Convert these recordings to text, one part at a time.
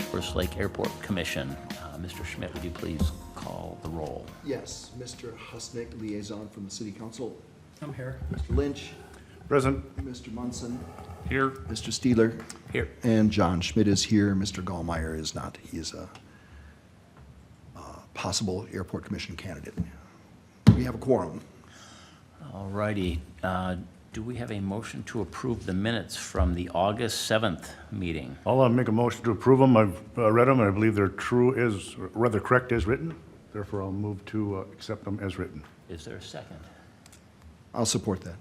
Forest Lake Airport Commission. Mr. Schmidt, would you please call the roll? Yes, Mr. Husnick, liaison from the City Council. I'm here. Mr. Lynch. Present. Mr. Munson. Here. Mr. Steeler. Here. And John Schmidt is here. Mr. Gallmeier is not. He is a possible Airport Commission candidate. We have a quorum. All righty. Do we have a motion to approve the minutes from the August 7th meeting? I'll make a motion to approve them. I've read them, and I believe they're true as, or rather correct as written. Therefore, I'll move to accept them as written. Is there a second? I'll support that.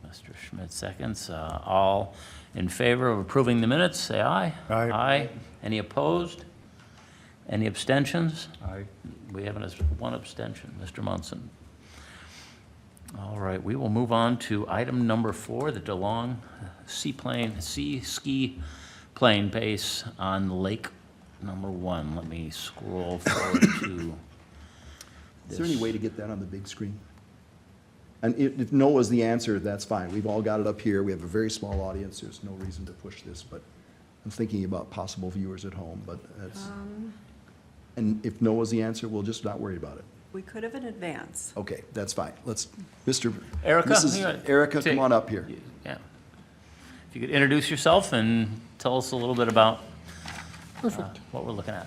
Mr. Schmidt seconds. All in favor of approving the minutes, say aye. Aye. Aye. Any opposed? Any abstentions? Aye. We have one abstention, Mr. Munson. All right, we will move on to item number 4, the DeLong Sea ski plane base on Lake number 1. Let me scroll forward to Is there any way to get that on the big screen? And if no was the answer, that's fine. We've all got it up here. We have a very small audience. There's no reason to push this, but I'm thinking about possible viewers at home, but that's, and if no was the answer, we'll just not worry about it. We could have in advance. Okay, that's fine. Let's, Mr. Erica. Mrs. Erica, come on up here. Yeah. If you could introduce yourself and tell us a little bit about what we're looking at.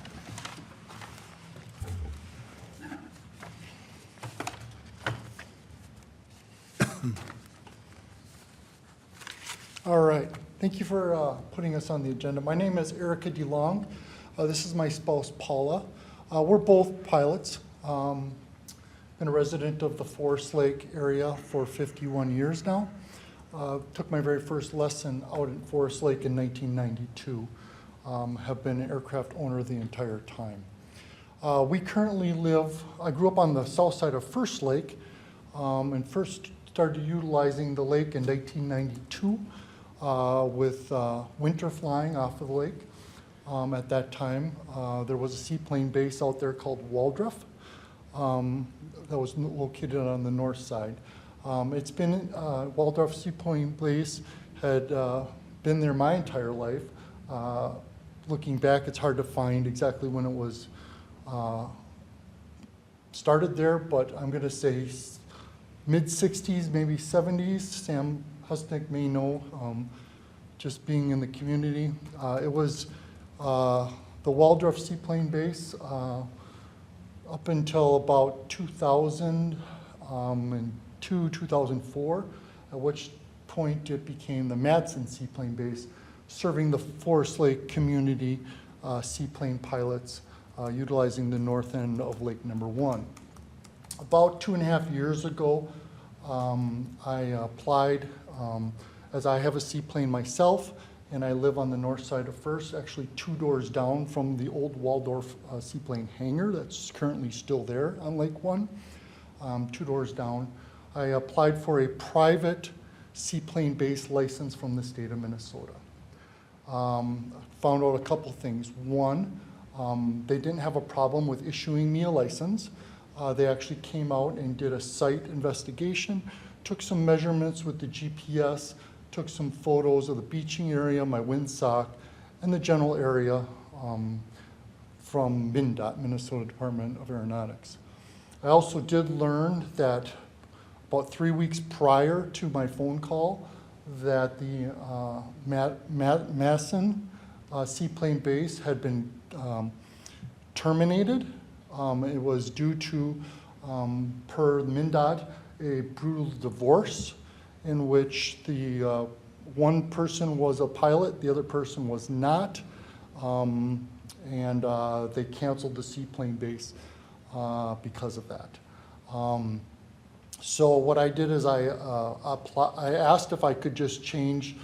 All right. Thank you for putting us on the agenda. My name is Erica DeLong. This is my spouse, Paula. We're both pilots. Been a resident of the Forest Lake area for 51 years now. Took my very first lesson out in Forest Lake in 1992. Have been an aircraft owner the entire time. We currently live, I grew up on the south side of First Lake and first started utilizing the lake in 1992 with winter flying off of the lake. At that time, there was a seaplane base out there called Waldorf that was located on the north side. It's been, Waldorf Seaplane Base had been there my entire life. Looking back, it's hard to find exactly when it was started there, but I'm going to say mid-60s, maybe 70s. Sam Husnick may know, just being in the community. It was the Waldorf Seaplane Base up until about 2002, 2004, at which point it became the Madsen Seaplane Base, serving the Forest Lake community seaplane pilots utilizing the north end of Lake number 1. About 2.5 years ago, I applied, as I have a seaplane myself, and I live on the north side of First, actually 2 doors down from the old Waldorf seaplane hangar that's currently still there on Lake 1, 2 doors down. I applied for a private seaplane base license from the state of Minnesota. Found out a couple things. One, they didn't have a problem with issuing me a license. They actually came out and did a site investigation, took some measurements with the GPS, took some photos of the beaching area, my windsock, and the general area from MINDOT, Minnesota Department of Aeronautics. I also did learn that about 3 weeks prior to my phone call that the Madsen Seaplane Base had been terminated. It was due to, per MINDOT, a brutal divorce in which the one person was a pilot, the other person was not, and they canceled the seaplane base because of that. So what I did is I asked if I could just change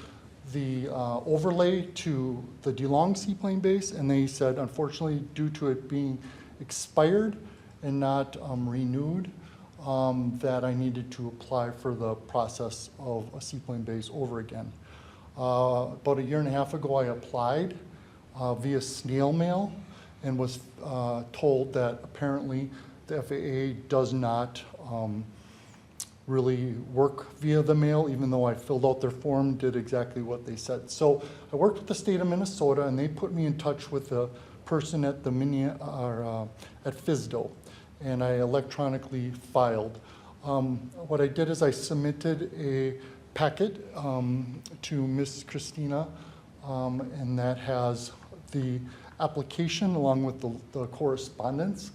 the overlay to the DeLong Seaplane Base, and they said, unfortunately, due to it being expired and not renewed, that I needed to apply for the process of a seaplane base over again. About 1.5 years ago, I applied via snail mail and was told that apparently the FAA does not really work via the mail, even though I filled out their form, did exactly what they said. So I worked with the state of Minnesota, and they put me in touch with the person at the at FSDO, and I electronically filed. What I did is I submitted a packet to Miss Christina, and that has the application along with the correspondence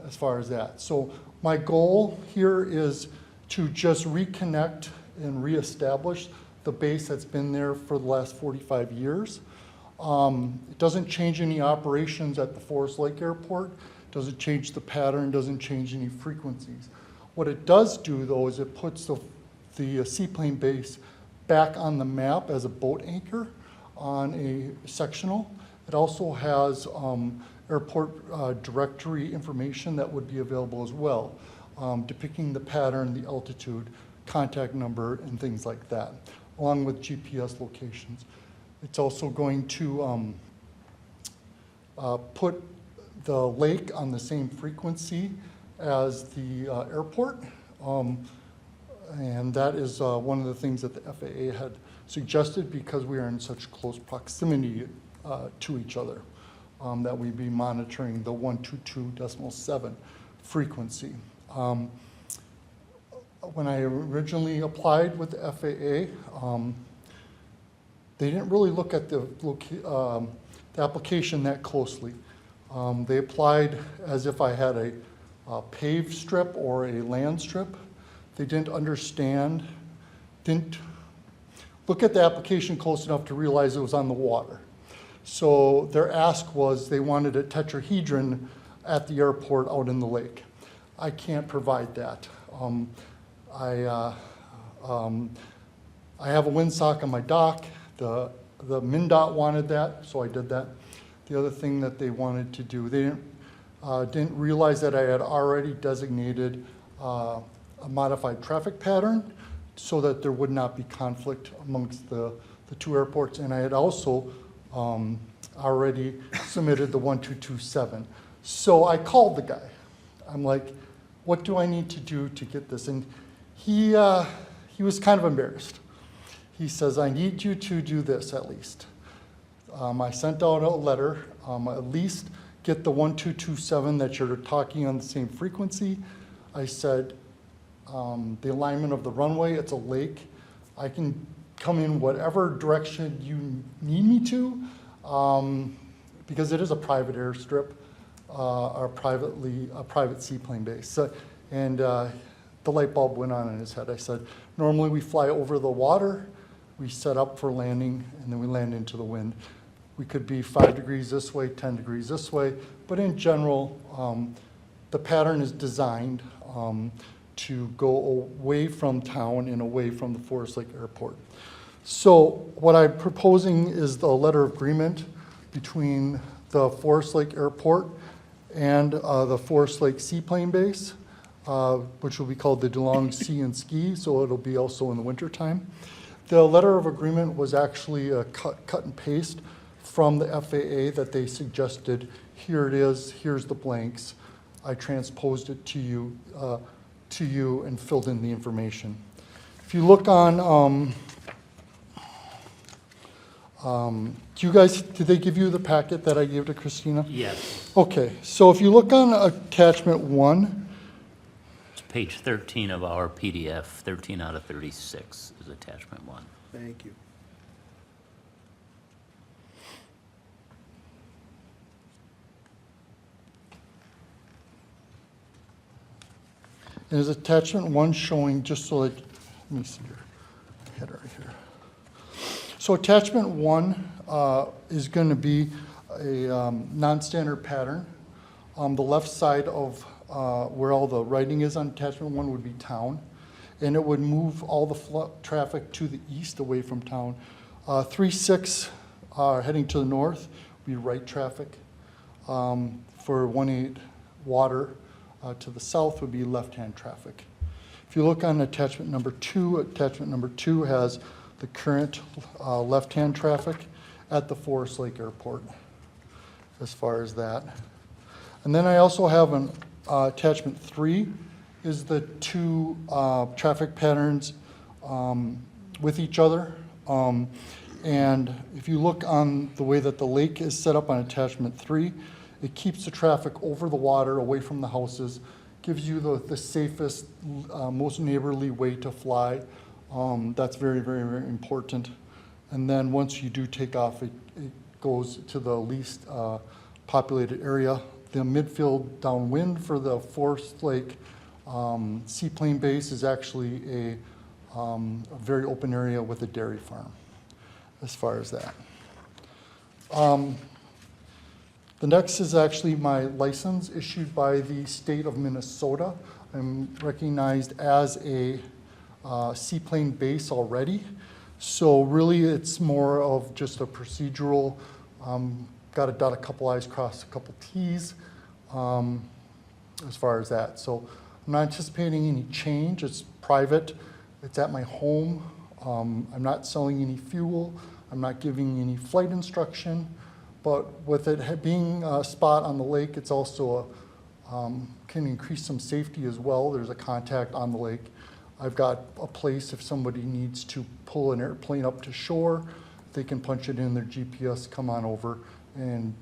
as far as that. So my goal here is to just reconnect and reestablish the base that's been there for the last 45 years. It doesn't change any operations at the Forest Lake Airport, doesn't change the pattern, doesn't change any frequencies. What it does do, though, is it puts the seaplane base back on the map as a boat anchor on a sectional. It also has airport directory information that would be available as well, depicting the pattern, the altitude, contact number, and things like that, along with GPS locations. It's also going to put the lake on the same frequency as the airport. And that is one of the things that the FAA had suggested because we are in such close proximity to each other, that we be monitoring the 122.7 frequency. When I originally applied with the FAA, they didn't really look at the application that closely. They applied as if I had a paved strip or a land strip. They didn't understand, didn't look at the application close enough to realize it was on the water. So their ask was they wanted a tetrahedron at the airport out in the lake. I can't provide that. I have a windsock on my dock. The MnDOT wanted that, so I did that. The other thing that they wanted to do, they didn't realize that I had already designated a modified traffic pattern so that there would not be conflict amongst the two airports. And I had also already submitted the 1227. So I called the guy. I'm like, what do I need to do to get this? And he was kind of embarrassed. He says, I need you to do this at least. I sent out a letter, at least get the 1227 that you're talking on the same frequency. I said, the alignment of the runway, it's a lake. I can come in whatever direction you need me to, because it is a private airstrip, or a private seaplane base. So, and the light bulb went on in his head. I said, normally we fly over the water, we set up for landing, and then we land into the wind. We could be 5 degrees this way, 10 degrees this way, but in general, the pattern is designed to go away from town and away from the Forest Lake Airport. So what I'm proposing is the letter of agreement between the Forest Lake Airport and the Forest Lake Seaplane Base, which will be called the DeLong Sea and Ski, so it'll be also in the wintertime. The letter of agreement was actually a cut and paste from the FAA that they suggested. Here it is, here's the blanks. I transposed it to you and filled in the information. If you look on, do you guys, did they give you the packet that I gave to Christina? Yes. Okay, so if you look on attachment 1, It's page 13 of our PDF, 13 out of 36 is attachment 1. Thank you. there's attachment 1 showing, just so that, let me see your header right here. So attachment 1 is going to be a non-standard pattern. The left side of where all the writing is on attachment 1 would be town, and it would move all the traffic to the east away from town. 3-6 heading to the north would be right traffic. For 1-8 water to the south would be left-hand traffic. If you look on attachment number 2 has the current left-hand traffic at the Forest Lake Airport as far as that. And then I also have an attachment 3 is the two traffic patterns with each other. And if you look on the way that the lake is set up on attachment 3, it keeps the traffic over the water, away from the houses, gives you the safest, most neighborly way to fly. That's very, very, very important. And then once you do take off, it goes to the least populated area. The midfield downwind for the Forest Lake seaplane base is actually a very open area with a dairy farm, as far as that. The next is actually my license issued by the state of Minnesota. I'm recognized as a seaplane base already. So really it's more of just a procedural, got to dot a couple I's, cross a couple T's as far as that. So I'm not anticipating any change. It's private. It's at my home. I'm not selling any fuel. I'm not giving any flight instruction. But with it being a spot on the lake, it's also can increase some safety as well. There's a contact on the lake. I've got a place if somebody needs to pull an airplane up to shore, they can punch it in their GPS, come on over and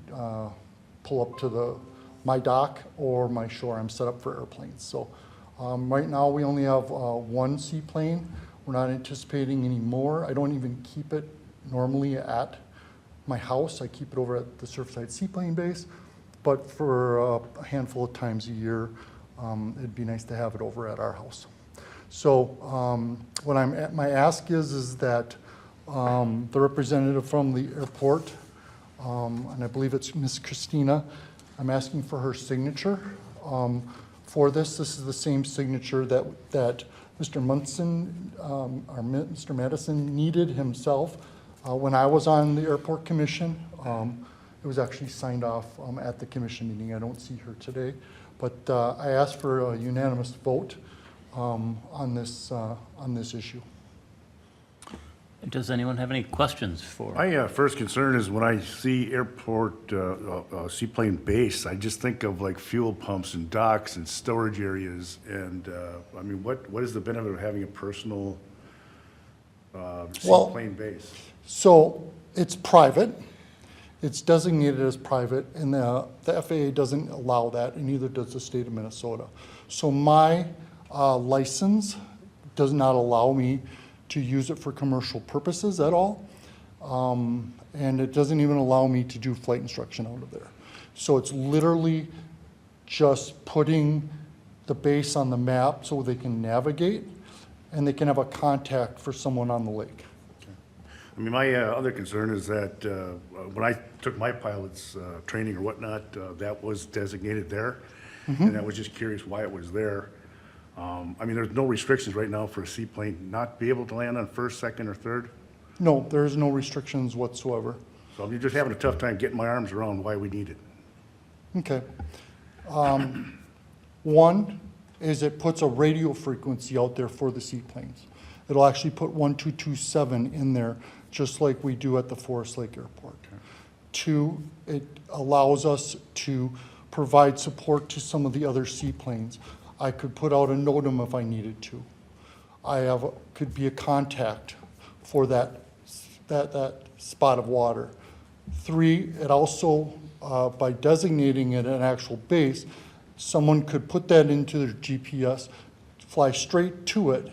pull up to my dock or my shore. I'm set up for airplanes. So right now we only have one seaplane. We're not anticipating any more. I don't even keep it normally at my house. I keep it over at the Surfside Seaplane Base, but for a handful of times a year, it'd be nice to have it over at our house. So what my ask is that the representative from the airport, and I believe it's Miss Christina, I'm asking for her signature for this. This is the same signature that Mr. Munson, or Mr. Madison needed himself. When I was on the airport commission, it was actually signed off at the commission meeting. I don't see her today, but I asked for a unanimous vote on this issue. Does anyone have any questions for? My first concern is when I see airport seaplane base, I just think of like fuel pumps and docks and storage areas. And I mean, what is the benefit of having a personal seaplane base? So it's private. It's designated as private, and the FAA doesn't allow that, and neither does the state of Minnesota. So my license does not allow me to use it for commercial purposes at all. And it doesn't even allow me to do flight instruction out of there. So it's literally just putting the base on the map so they can navigate and they can have a contact for someone on the lake. I mean, my other concern is that when I took my pilot's training or whatnot, that was designated there. And I was just curious why it was there. I mean, there's no restrictions right now for a seaplane not be able to land on first, second, or third? No, there is no restrictions whatsoever. So I'm just having a tough time getting my arms around why we need it. Okay. One is it puts a radio frequency out there for the seaplanes. It'll actually put 1227 in there, just like we do at the Forest Lake Airport. Two, it allows us to provide support to some of the other seaplanes. I could put out a NOTAM if I needed to. Could be a contact for that spot of water. Three, it also, by designating it an actual base, someone could put that into their GPS, fly straight to it,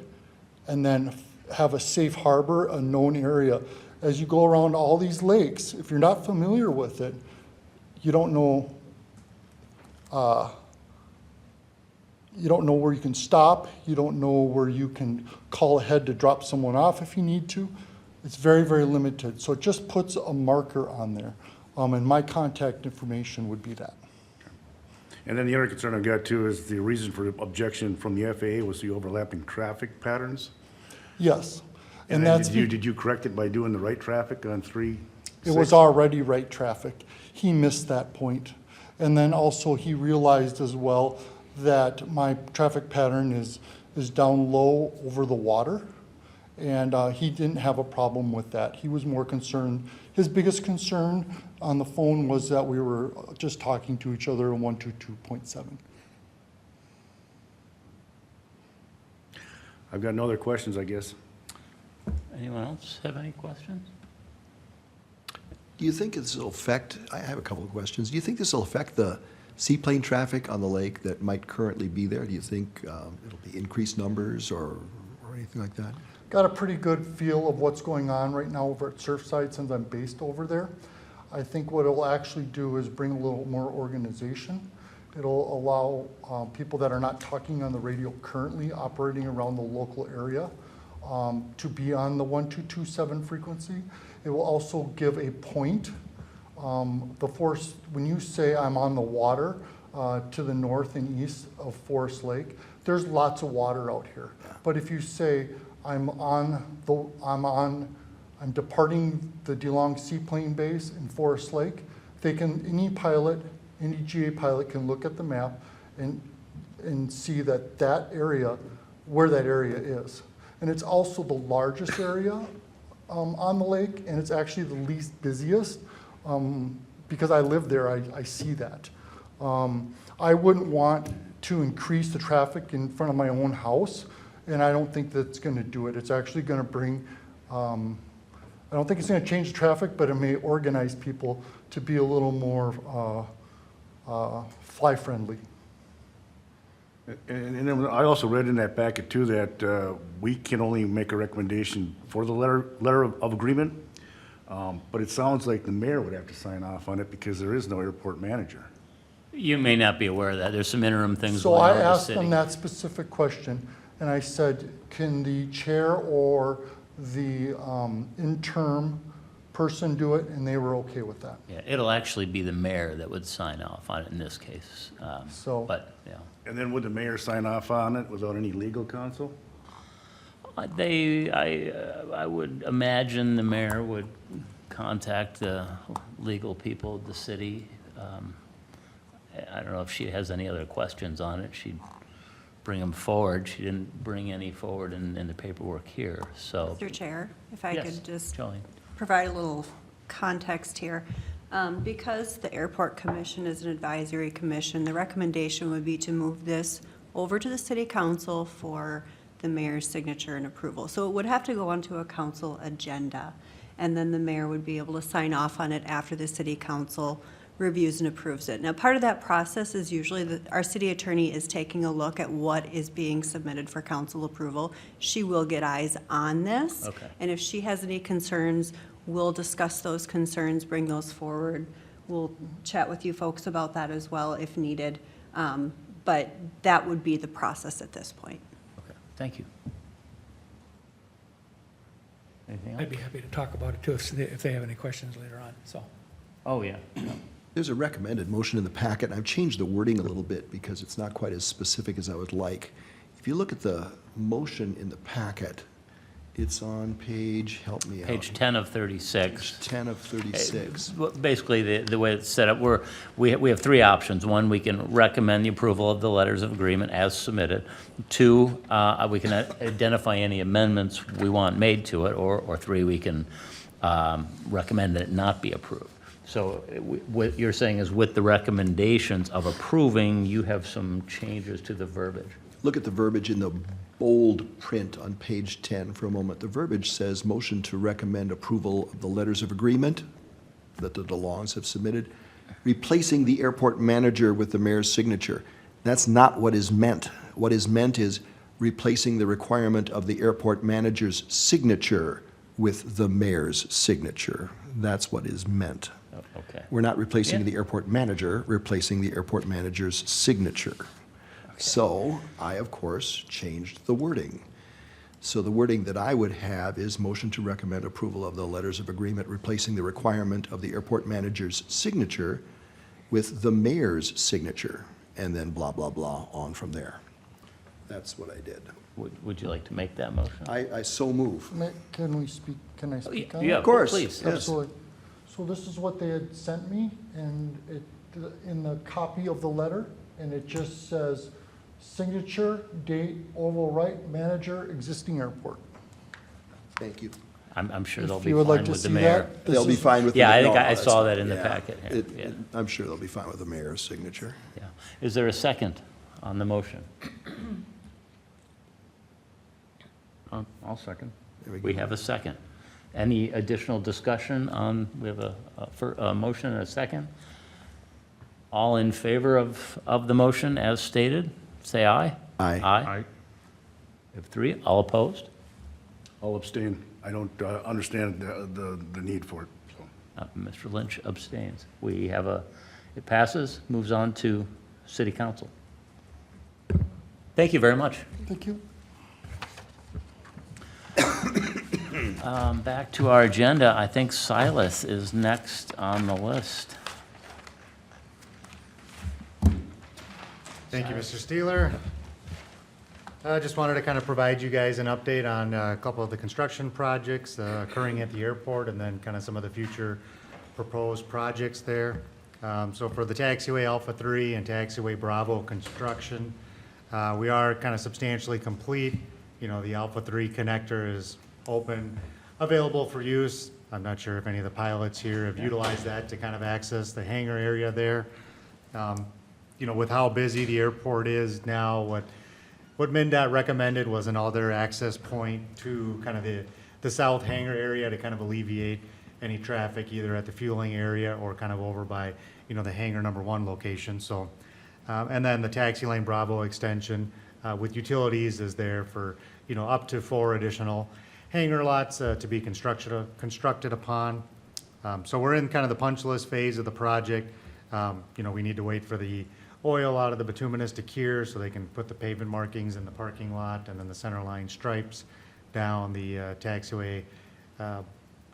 and then have a safe harbor, a known area. As you go around all these lakes, if you're not familiar with it, you don't know where you can stop. You don't know where you can call ahead to drop someone off if you need to. It's very, very limited. So it just puts a marker on there. And my contact information would be that. And then the other concern I've got too is the reason for objection from the FAA was the overlapping traffic patterns. Yes. And And then that's did you correct it by doing the right traffic on 3? It was already right traffic. He missed that point. And then also he realized as well that my traffic pattern is down low over the water. And he didn't have a problem with that. He was more concerned. His biggest concern on the phone was that we were just talking to each other in 122.7. I've got no other questions, I guess. Anyone else have any questions? Do you think this will affect, I have a couple of questions. Do you think this will affect the seaplane traffic on the lake that might currently be there? Do you think it'll be increased numbers or anything like that? Got a pretty good feel of what's going on right now over at Surfside since I'm based over there. I think what it will actually do is bring a little more organization. It'll allow people that are not talking on the radio currently operating around the local area to be on the 1227 frequency. It will also give a point. The force, when you say I'm on the water to the north and east of Forest Lake, there's lots of water out here. But if you say I'm departing the DeLong Seaplane Base in Forest Lake, any pilot, any GA pilot can look at the map and see that area, where that area is. And it's also the largest area on the lake, and it's actually the least busiest. Because I live there, I see that. I wouldn't want to increase the traffic in front of my own house, and I don't think that's going to do it. It's actually going to bring, I don't think it's going to change the traffic, but it may organize people to be a little more fly-friendly. And then I also read in that packet too that we can only make a recommendation for the letter of agreement, but it sounds like the mayor would have to sign off on it because there is no airport manager. You may not be aware of that. There's some interim things So going I on in the asked city. them that specific question, and I said, can the chair or the interim person do it? And they were okay with that. Yeah, it'll actually be the mayor that would sign off on it in this case. But, yeah. And then would the mayor sign off on it without any legal counsel? I would imagine the mayor would contact the legal people of the city. I don't know if she has any other questions on it. She'd bring them forward. She didn't bring any forward in the paperwork here, so. Mr. Chair, if I Yes, could just Jolene. provide a little context here. Because the Airport Commission is an advisory commission, the recommendation would be to move this over to the city council for the mayor's signature and approval. So it would have to go onto a council agenda, and then the mayor would be able to sign off on it after the city council reviews and approves it. Now, part of that process is usually that our city attorney is taking a look at what is being submitted for council approval. She will get eyes on this. Okay. And if she has any concerns, we'll discuss those concerns, bring those forward. We'll chat with you folks about that as well if needed. But that would be the process at this point. Okay, thank you. Anything else? I'd be happy to talk about it too if they have any questions later on, so. Oh, yeah. There's a recommended motion in the packet, and I've changed the wording a little bit because it's not quite as specific as I would like. If you look at the motion in the packet, it's on page, help me out. Page 10 of 36. Page 10 of 36. Well, basically, the way it's set up, we have three options. One, we can recommend the approval of the letters of agreement as submitted. Two, we can identify any amendments we want made to it, or three, we can recommend that it not be approved. So what you're saying is with the recommendations of approving, you have some changes to the verbiage. Look at the verbiage in the bold print on page 10 for a moment. The verbiage says, motion to recommend approval of the letters of agreement that the DeLongs have submitted, replacing the airport manager with the mayor's signature. That's not what is meant. What is meant is replacing the requirement of the airport manager's signature with the mayor's signature. That's what is meant. Oh, okay. We're not replacing Yeah. the airport manager, replacing the airport manager's signature. So I, of course, changed the wording. So the wording that I would have is motion to recommend approval of the letters of agreement replacing the requirement of the airport manager's signature with the mayor's signature, and then blah, blah, blah, on from there. That's what I did. Would you like to make that motion? I so move. Can we speak, can I speak on that? Yeah, Of course. please. Yes. Absolutely. So this is what they had sent me, and in the copy of the letter, and it just says, signature, date, oval right, manager, existing airport. Thank you. I'm sure If they'll be you would like fine to with the see mayor. that, this They'll be is- fine with. Yeah, the- I think no, I that's saw fine. that in the Yeah. packet here. Yeah. I'm sure they'll be fine with the mayor's signature. Yeah. Is there a second on the motion? I'll second. There We go. have a second. Any additional discussion on, we have a motion and a second? All in favor of the motion as stated, say aye. Aye. Aye. We have 3. All opposed? I'll abstain. I don't understand the need for it, so. Mr. Lynch abstains. We have it passes, moves on to City Council. Thank you very much. Thank you. Back to our agenda, I think Silas is next on the list. Thank you, Mr. Steeler. I just wanted to kind of provide you guys an update on a couple of the construction projects occurring at the airport and then kind of some of the future proposed projects there. So for the taxiway Alpha 3 and taxiway Bravo construction, we are kind of substantially complete. You know, the Alpha 3 connector is open, available for use. I'm not sure if any of the pilots here have utilized that to kind of access the hangar area there. You know, with how busy the airport is now, what MnDOT recommended was another access point to kind of the south hangar area to kind of alleviate any traffic either at the fueling area or kind of over by, you know, the hangar number 1 location. So, and then the taxi lane Bravo extension with utilities is there for, you know, up to 4 additional hangar lots to be constructed upon. So we're in kind of the punch list phase of the project. You know, we need to wait for the oil out of the bituminous to cure so they can put the pavement markings in the parking lot and then the center line stripes down the taxiway,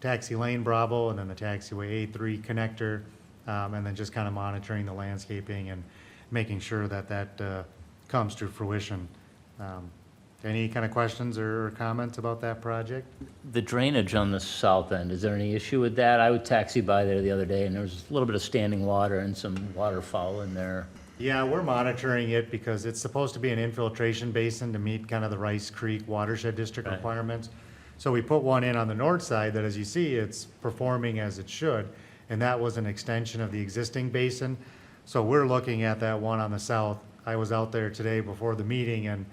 taxi lane Bravo and then the taxiway A3 connector, and then just kind of monitoring the landscaping and making sure that that comes to fruition. Any kind of questions or comments about that project? The drainage on the south end, is there any issue with that? I would taxi by there the other day, and there was a little bit of standing water and some waterfowl in there. Yeah, we're monitoring it because it's supposed to be an infiltration basin to meet kind of the Rice Creek Watershed District Right. requirements. So we put one in on the north side that, as you see, it's performing as it should, and that was an extension of the existing basin. So we're looking at that one on the south. I was out there today before the meeting, and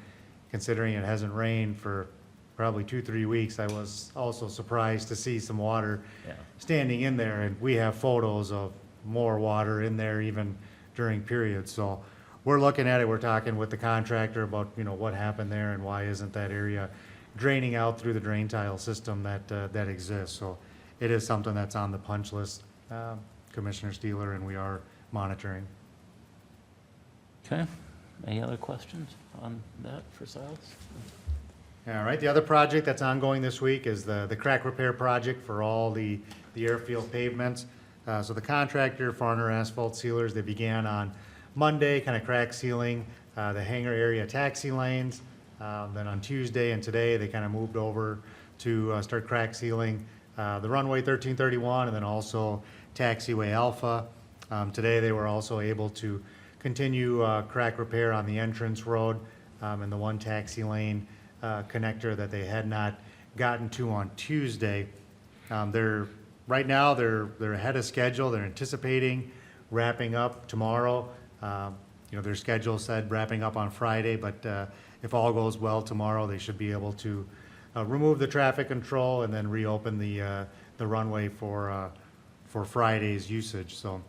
considering it hasn't rained for probably 2-3 weeks, I was also surprised to see some water Yeah. standing in there, and we have photos of more water in there even during periods. So we're looking at it, we're talking with the contractor about, you know, what happened there and why isn't that area draining out through the drain tile system that exists. So it is something that's on the punch list, Commissioner Steeler, and we are monitoring. Okay, any other questions on that for Silas? All right, the other project that's ongoing this week is the crack repair project for all the airfield pavements. So the contractor, Farner Asphalt Sealers, they began on Monday, kind of crack sealing the hangar area taxi lanes. Then on Tuesday and today, they kind of moved over to start crack sealing the runway 1331 and then also taxiway Alpha. Today, they were also able to continue crack repair on the entrance road and the one taxi lane connector that they had not gotten to on Tuesday. Right now, they're ahead of schedule. They're anticipating wrapping up tomorrow. You know, their schedule said wrapping up on Friday, but if all goes well tomorrow, they should be able to remove the traffic control and then reopen the runway for Friday's usage. So,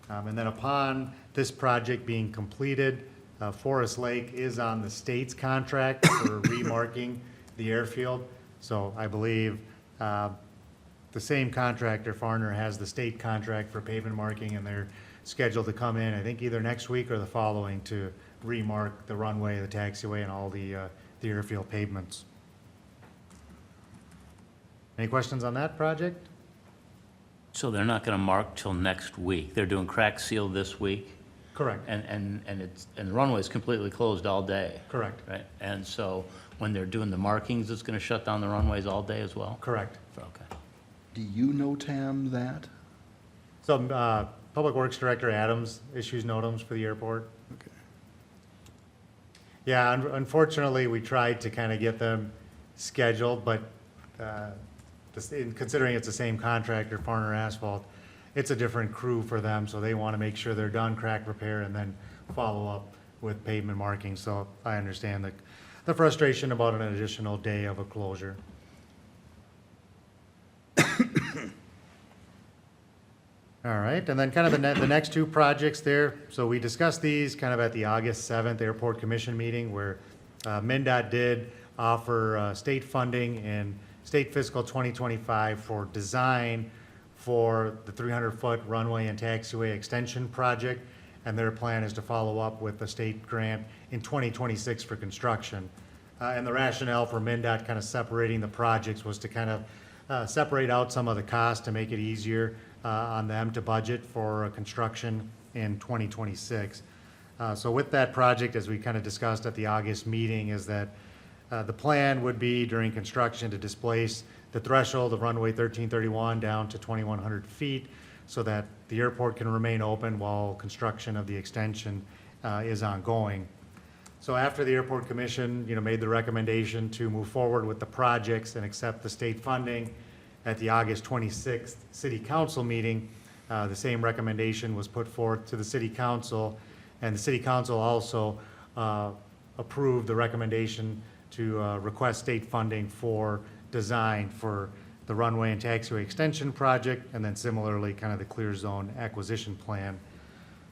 and then upon this project being completed, Forest Lake is on the state's contract for remarking the airfield. So I believe the same contractor, Farner, has the state contract for pavement marking, and they're scheduled to come in, I think, either next week or the following to remark the runway, the taxiway, and all the airfield pavements. Any questions on that project? So they're not gonna mark till next week? They're doing crack seal this week? Correct. And the runway's completely closed all day? Correct. Right, and so when they're doing the markings, it's gonna shut down the runways all day as well? Correct. Okay. Do you know, Tam, that? So Public Works Director Adams issues NOTAMs for the airport. Okay. Yeah, unfortunately, we tried to kind of get them scheduled, but considering it's the same contractor, Farner Asphalt, it's a different crew for them, so they want to make sure they're done crack repair and then follow up with pavement marking. So I understand the frustration about an additional day of a closure. All right, and then kind of the next two projects there, so we discussed these kind of at the August 7th Airport Commission meeting where MnDOT did offer state funding in state fiscal 2025 for design for the 300-foot runway and taxiway extension project, and their plan is to follow up with the state grant in 2026 for construction. And the rationale for MnDOT kind of separating the projects was to kind of separate out some of the costs to make it easier on them to budget for construction in 2026. So with that project, as we kind of discussed at the August meeting, is that the plan would be during construction to displace the threshold of runway 1331 down to 2,100 feet so that the airport can remain open while construction of the extension is ongoing. So after the Airport Commission, made the recommendation to move forward with the projects and accept the state funding, at the August 26th City Council meeting, the same recommendation was put forth to the City Council, and the City Council also approved the recommendation to request state funding for design for the runway and taxiway extension project, and then similarly, kind of the clear zone acquisition plan.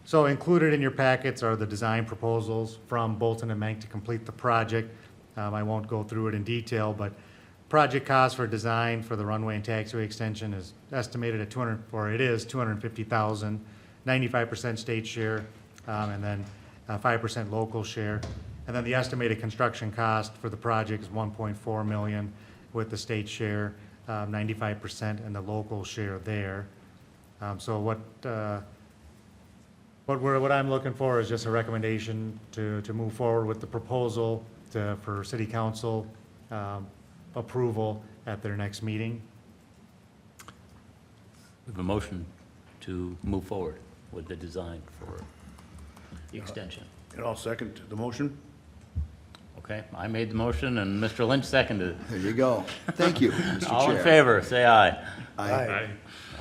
So included in your packets are the design proposals from Bolton and Menk to complete the project. I won't go through it in detail, but project cost for design for the runway and taxiway extension is estimated at $250,000, 95% state share, and then 5% local share. And then the estimated construction cost for the project is $1.4 million with the state share, 95% and the local share there. So what I'm looking for is just a recommendation to move forward with the proposal for City Council approval at their next meeting. We have a motion to move forward with the design for the extension. And I'll second the motion. Okay, I made the motion and Mr. Lynch seconded it. There you go. Thank you, Mr. Chair. All in favor, say aye. Aye.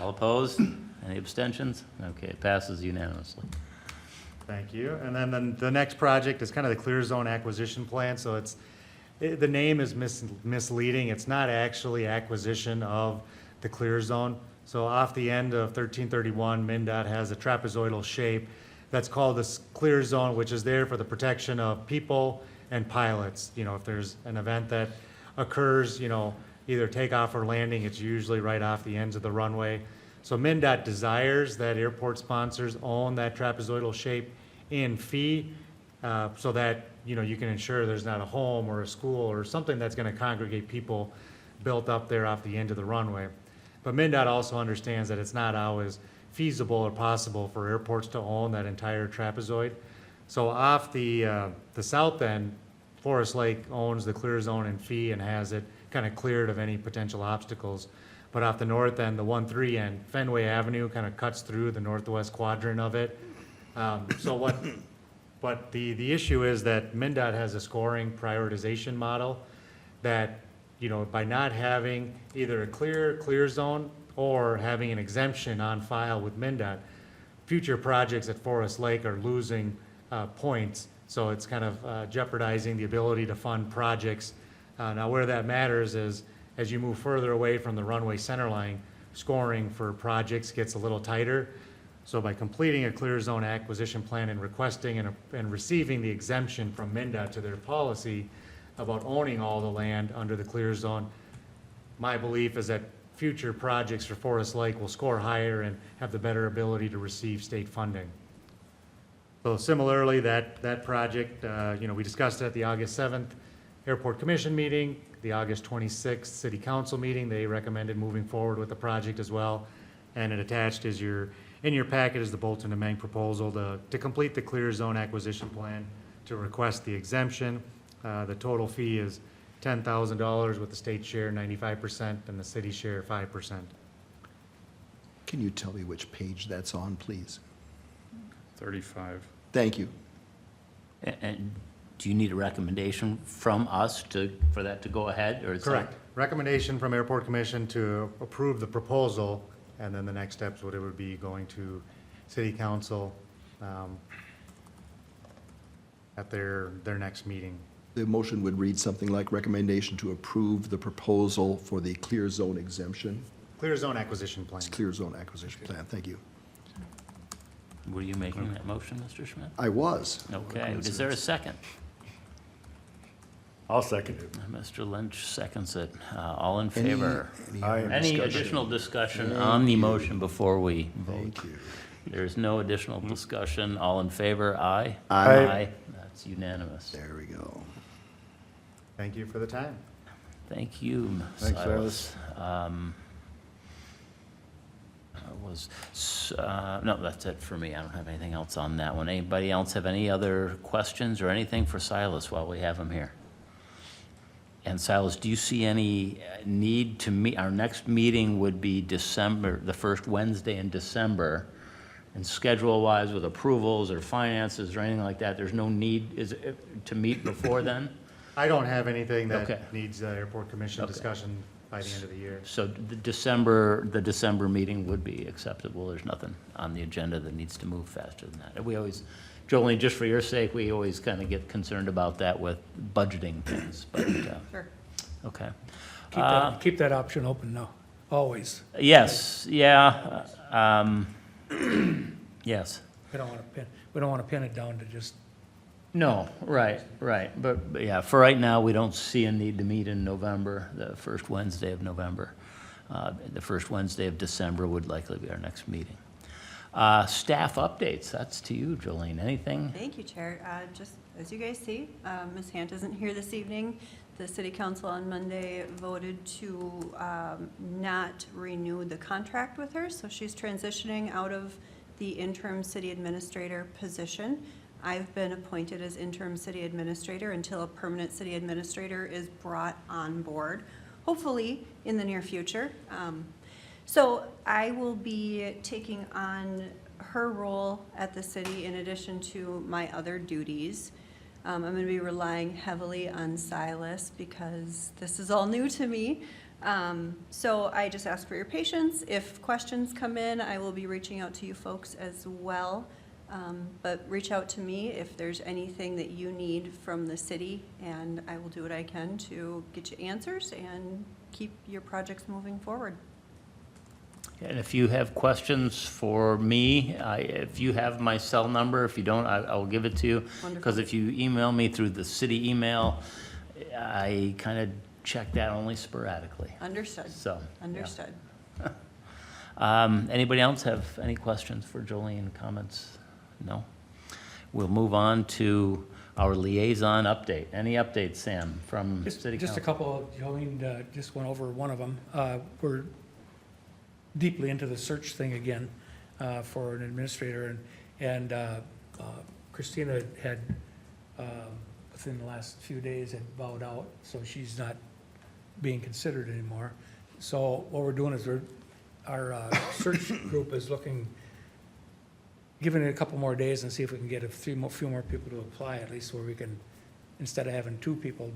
All opposed? Any abstentions? Okay, it passes unanimously. Thank you. And then the next project is kind of the clear zone acquisition plan. So the name is misleading. It's not actually acquisition of the clear zone. So off the end of 1331, MnDOT has a trapezoidal shape that's called this clear zone, which is there for the protection of people and pilots. If there's an event that occurs, either takeoff or landing, it's usually right off the ends of the runway. So MnDOT desires that airport sponsors own that trapezoidal shape in fee, so that, you can ensure there's not a home or a school or something that's gonna congregate people built up there off the end of the runway. But MnDOT also understands that it's not always feasible or possible for airports to own that entire trapezoid. So off the south end, Forest Lake owns the clear zone in fee and has it kind of cleared of any potential obstacles. But off the north end, the 1-3 end, Fenway Avenue kind of cuts through the northwest quadrant of it. But the issue is that MnDOT has a scoring prioritization model that, by not having either a clear zone or having an exemption on file with MnDOT, future projects at Forest Lake are losing points. So it's kind of jeopardizing the ability to fund projects. Now where that matters is as you move further away from the runway centerline, scoring for projects gets a little tighter. So by completing a clear zone acquisition plan and requesting and receiving the exemption from MnDOT to their policy about owning all the land under the clear zone, my belief is that future projects for Forest Lake will score higher and have the better ability to receive state funding. So similarly, that project, we discussed it at the August 7th Airport Commission meeting, the August 26th City Council meeting. They recommended moving forward with the project as well. And it attached is in your packet is the Bolton and Menk proposal to complete the clear zone acquisition plan to request the exemption. The total fee is $10,000 with the state share 95% and the city share 5%. Can you tell me which page that's on, please? 35. Thank you. And do you need a recommendation from us for that to go ahead, or is that? Correct. Recommendation from Airport Commission to approve the proposal, and then the next steps would be going to City Council at their next meeting. The motion would read something like recommendation to approve the proposal for the clear zone exemption. Clear zone acquisition plan. It's clear zone acquisition plan, thank you. Were you making that motion, Mr. Schmidt? I was. Okay, is there a second? I'll second it. Mr. Lynch seconds it. All in favor? Aye. Any discussion? additional discussion on the motion before we vote? Thank you. There's no additional discussion. All in favor? Aye? Aye. That's unanimous. There we go. Thank you for the time. Thank you, Thanks, Silas. No, that's it for me. I don't have anything else on that one. Anybody else have any other questions or anything for Silas while we have him here? And Silas, do you see any need to meet? Our next meeting would be December, the first Wednesday in December. And schedule-wise with approvals or finances or anything like that, there's no need to meet before then? I don't have anything Okay. that needs airport commission Okay. discussion by the end of the year. So the December meeting would be acceptable. There's nothing on the agenda that needs to move faster than that. We always, Jolene, just for your sake, we always kind of get concerned about that with budgeting things, but, Sure. okay. Keep that option open, no, always. Yes, yeah, yes. We don't want to pin it down to just, No, right, but yeah, for right now, we don't see a need to meet in November, the first Wednesday of November. The first Wednesday of December would likely be our next meeting. Staff updates, that's to you, Jolene, anything? Thank you, Chair. Just as you guys see, Ms. Hant isn't here this evening. The city council on Monday voted to not renew the contract with her, so she's transitioning out of the interim city administrator position. I've been appointed as interim city administrator until a permanent city administrator is brought on board, hopefully in the near future. So I will be taking on her role at the city in addition to my other duties. I'm going to be relying heavily on Silas because this is all new to me. So I just ask for your patience. If questions come in, I will be reaching out to you folks as well. But reach out to me if there's anything that you need from the city, and I will do what I can to get you answers and keep your projects moving forward. And if you have questions for me, if you have my cell number, if you don't, I will give it to you. Because if you email me through the city email, I kind of check that only sporadically. Understood. So, yeah. Understood. Anybody else have any questions for Jolene, comments? No? We'll move on to our liaison update. Any updates, Sam, from City Council? just a couple, Jolene just went over one of them. We're deeply into the search thing again for an administrator, and Christina had, within the last few days, had bowed out, so she's not being considered anymore. So what we're doing is our search group is looking, giving it a couple more days and see if we can get a few more people to apply, at least where we can, instead of having 2 people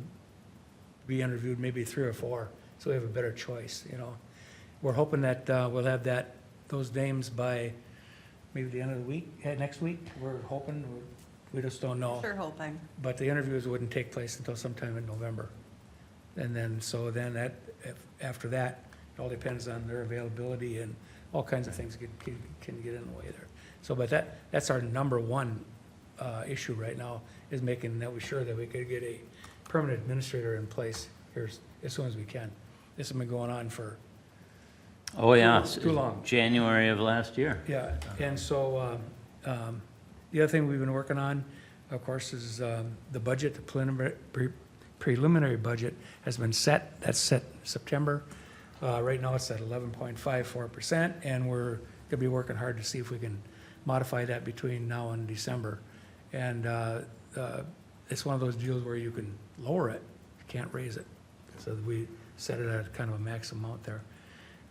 be interviewed, maybe 3 or 4, so we have a better choice, you know. We're hoping that we'll have those names by maybe the end of the week, next week. We're hoping, we just don't know. Sure hoping. But the interviews wouldn't take place until sometime in November. And then, after that, it all depends on their availability and all kinds of things can get in the way there. So, but that's our number one issue right now, is making sure that we could get a permanent administrator in place here as soon as we can. This has been going on for, Oh, yeah. Too long. January of last year. yeah, and so, the other thing we've been working on, of course, is the budget, the preliminary budget has been set. That's set in September. Right now, it's at 11.54%, and we're gonna be working hard to see if we can modify that between now and December. And it's one of those deals where you can lower it, you can't raise it. So we set it at kind of a max amount there.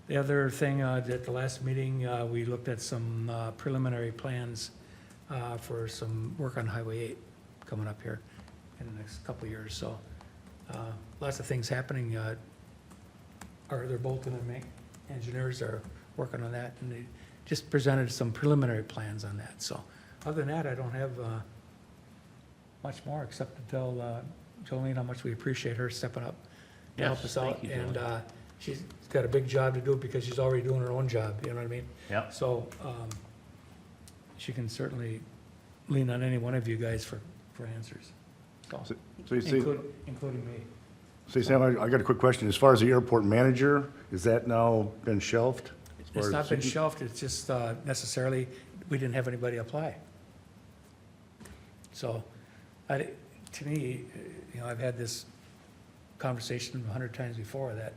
The other thing, at the last meeting, we looked at some preliminary plans for some work on Highway 8 coming up here in the next couple of years. So lots of things happening. They're Bolton and Menk engineers are working on that, and they just presented some preliminary plans on that. So other than that, I don't have much more, except to tell Jolene how much we appreciate her stepping up to help Yes, us out. thank you, And Jolene. she's got a big job to do because she's already doing her own job, you know what I mean? Yep. So, she can certainly lean on any one of you guys for answers. So you say, Including me. Sam, I got a quick question. As far as the airport manager, is that now been shelved? As far It's as- not been shelved, it's just necessarily, we didn't have anybody apply. So, to me, you know, I've had this conversation 100 times before that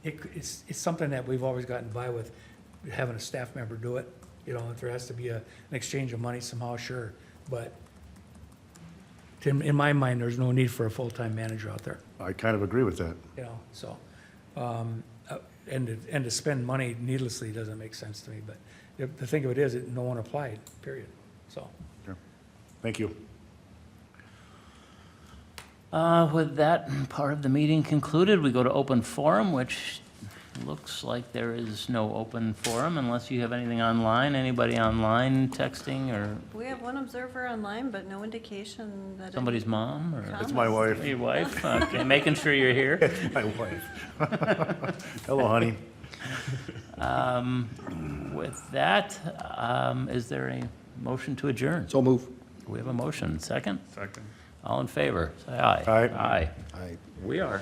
it's something that we've always gotten by with, having a staff member do it. You know, if there has to be an exchange of money somehow, sure, but in my mind, there's no need for a full-time manager out there. I kind of agree with that. You know, so, and to spend money needlessly doesn't make sense to me, but the thing of it is, that no one applied, period, so. Thank you. With that part of the meeting concluded, we go to open forum, which looks like there is no open forum unless you have anything online. Anybody online texting or We have one observer online, but no indication that. somebody's mom or That's my wife. your wife? Okay, making sure you're here. My wife. Hello, honey. With that, is there a motion to adjourn? So move. We have a motion. Second? Second. All in favor? Say aye. Aye. Aye. I, We are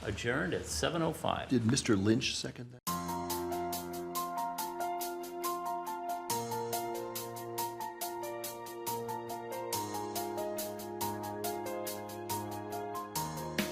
adjourned at 7:05. did Mr. Lynch second that?